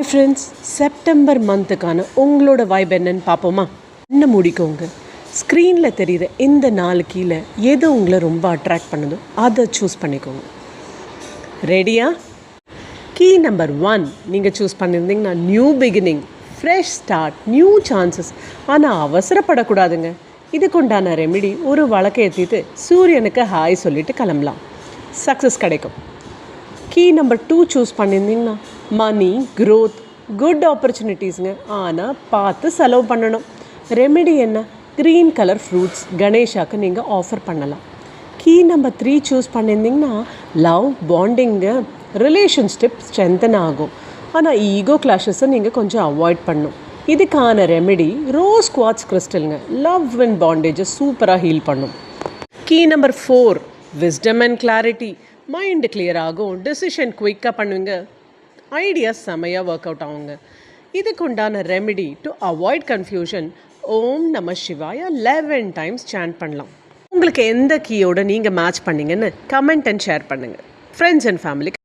Hi friends, September மந்த்துக்கான உங்களோட vibe என்னன்னு பார்ப்போமா? என்ன முடிக்கோங்க. ஸ்க்ரீனில் தெரியுற இந்த 4 கீழே எது உங்களை ரொம்ப அட்ராக்ட் பண்ணுதோ அதை சூஸ் பண்ணிக்கோங்க. ரெடியா? கீ நம்பர் 1 நீங்கள் சூஸ் பண்ணியிருந்தீங்கன்னா new beginning, fresh start, new chances. ஆனால் அவசரப்படக்கூடாதுங்க. இதுக்குண்டான ரெமிடி ஒரு வழக்கை ஏற்றிட்டு சூரியனுக்கு ஹாய் சொல்லிட்டு கிளம்பலாம். சக்ஸஸ் கிடைக்கும். கீ நம்பர் 2 சூஸ் பண்ணியிருந்தீங்கன்னா மணி, க்ரோத், குட் ஆப்பர்ச்சுனிட்டிஸுங்க. ஆனால் பார்த்து செலவு பண்ணணும். ரெமெடி என்ன? க்ரீன் கலர் ஃப்ரூட்ஸ் கணேஷாவுக்கு நீங்கள் ஆஃபர் பண்ணலாம். கீ நம்பர் 3 சூஸ் பண்ணியிருந்தீங்கன்னா லவ், பாண்டிங்கு, ரிலேஷன்ஷிப் ஸ்ட்ரென்தன் ஆகும். ஆனால் ஈகோ கிளாஷஸை நீங்கள் கொஞ்சம் அவாய்ட் பண்ணணும். இதுக்கான ரெமெடி ரோஸ் குவார்ட்ஸ் கிறிஸ்டலுங்க. லவ் அண்ட் பாண்டேஜை சூப்பராக ஹீல் பண்ணும். Key number 4 wisdom and clarity. Mind clear ஆகும், டெசிஷன் குயிக்காக பண்ணுவீங்க, ஐடியாஸ் செமையாக ஒர்க் அவுட் ஆகுங்க. இதுக்கு உண்டான ரெமெடி டு அவாய்ட் கன்ஃபியூஷன், ஓம் நம சிவாய 11 டைம்ஸ் சாண்ட் பண்ணலாம். உங்களுக்கு எந்த கீயோட நீங்கள் மேட்ச் பண்ணிங்கன்னு கமெண்ட் அண்ட் ஷேர் பண்ணுங்கள். ஃப்ரெண்ட்ஸ் அண்ட் ஃபேமிலிக்கு